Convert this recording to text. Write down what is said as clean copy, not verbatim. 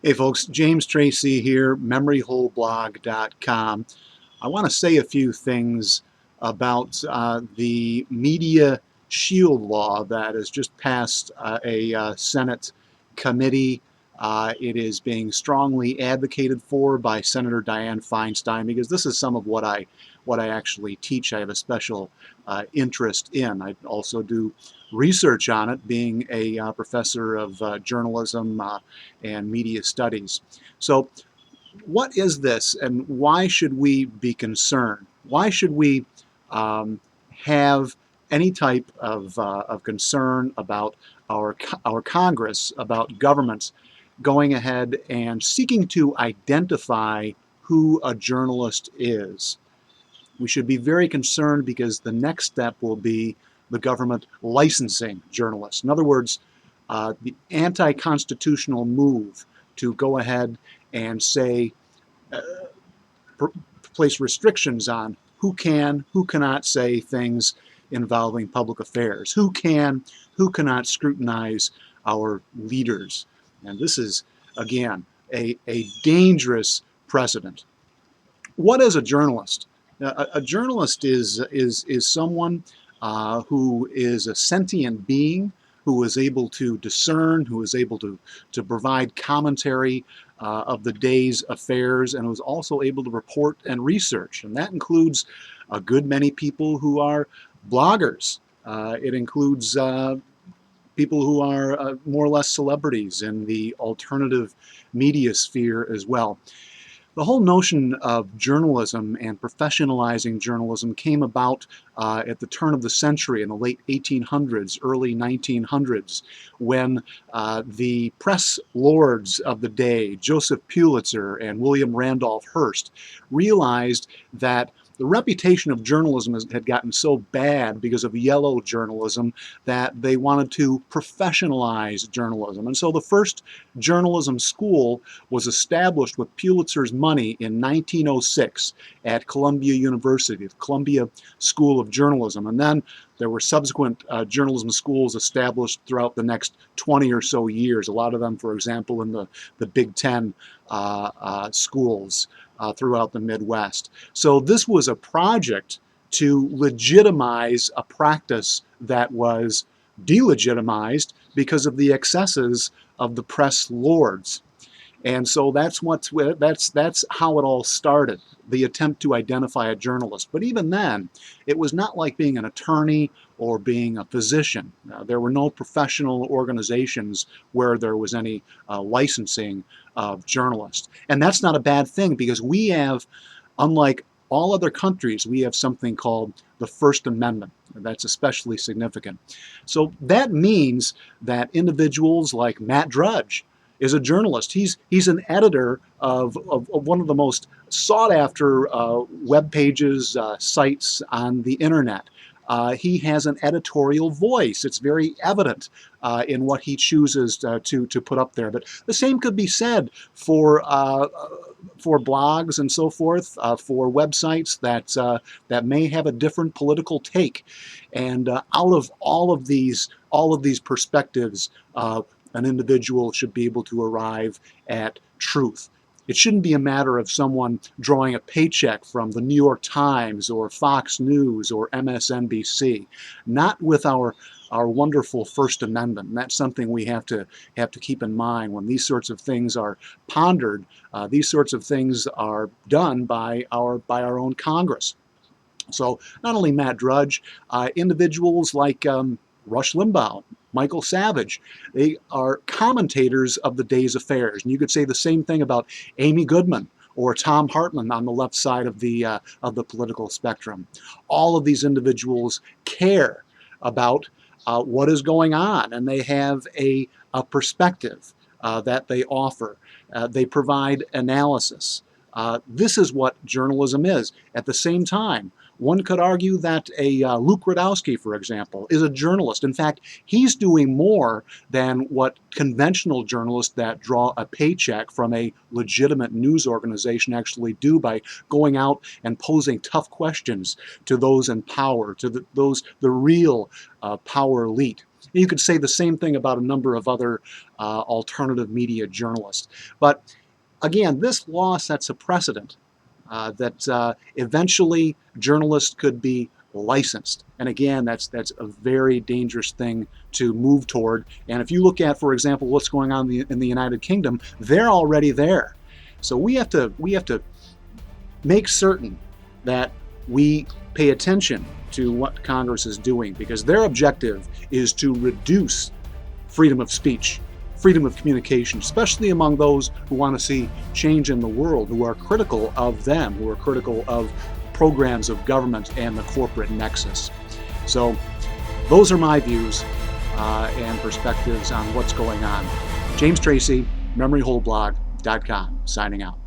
Hey folks, James Tracey here, memoryholeblog.com. I want to say a few things about the media shield law that has just passed a Senate committee. It is being strongly advocated for by Senator Dianne Feinstein because this is some of what I actually teach. I have a special interest in. I also do research on it, being a professor of journalism and media studies. So what is this and why should we be concerned? Why should we have any type of concern about our Congress, about governments going ahead and seeking to identify who a journalist is? We should be very concerned because the next step will be the government licensing journalists. In other words, the anti-constitutional move to go ahead and say, place restrictions on who can, who cannot say things involving public affairs, who can, who cannot scrutinize our leaders. And this is, again, a dangerous precedent. What is a journalist? A journalist is someone who is a sentient being, who is able to discern, who is able to provide commentary of the day's affairs, and who is also able to report and research. And that includes a good many people who are bloggers. It includes people who are more or less celebrities in the alternative media sphere as well. The whole notion of journalism and professionalizing journalism came about at the turn of the century in the late 1800s, early 1900s, when the press lords of the day, Joseph Pulitzer and William Randolph Hearst, realized that the reputation of journalism had gotten so bad because of yellow journalism that they wanted to professionalize journalism. And so the first journalism school was established with Pulitzer's money in 1906 at Columbia University, the Columbia School of Journalism. And then there were subsequent journalism schools established throughout the next 20 or so years, a lot of them, for example, in the Big Ten schools throughout the Midwest. So this was a project to legitimize a practice that was delegitimized because of the excesses of the press lords. And so that's how it all started, the attempt to identify a journalist. But even then, it was not like being an attorney or being a physician. There were no professional organizations where there was any licensing of journalists. And that's not a bad thing because we have, unlike all other countries, we have something called the First Amendment. That's especially significant. So that means that individuals like Matt Drudge is a journalist. He's an editor of one of the most sought-after web pages, sites on the internet. He has an editorial voice. It's very evident in what he chooses to put up there. But the same could be said for blogs and so forth, for websites that may have a different political take. And out of all of these perspectives, an individual should be able to arrive at truth. It shouldn't be a matter of someone drawing a paycheck from the New York Times or Fox News or MSNBC. Not with our wonderful First Amendment. And that's something we have to keep in mind when these sorts of things are pondered. These sorts of things are done by our own Congress. So not only Matt Drudge, individuals like Rush Limbaugh, Michael Savage, they are commentators of the day's affairs. And you could say the same thing about Amy Goodman or Tom Hartman on the left side of the political spectrum. All of these individuals care about what is going on, and they have a perspective that they offer. They provide analysis. This is what journalism is. At the same time, one could argue that a Luke Rudkowski, for example, is a journalist. In fact, he's doing more than what conventional journalists that draw a paycheck from a legitimate news organization actually do by going out and posing tough questions to those in power, to the real power elite. And you could say the same thing about a number of other alternative media journalists. But again, this law sets a precedent that eventually journalists could be licensed. And again, that's a very dangerous thing to move toward. And if you look at, for example, what's going on in the United Kingdom, they're already there. So we have to make certain that we pay attention to what Congress is doing, because their objective is to reduce freedom of speech, freedom of communication, especially among those who want to see change in the world, who are critical of them, who are critical of programs of government and the corporate nexus. So those are my views and perspectives on what's going on. James Tracey, MemoryHoleBlog.com, signing out.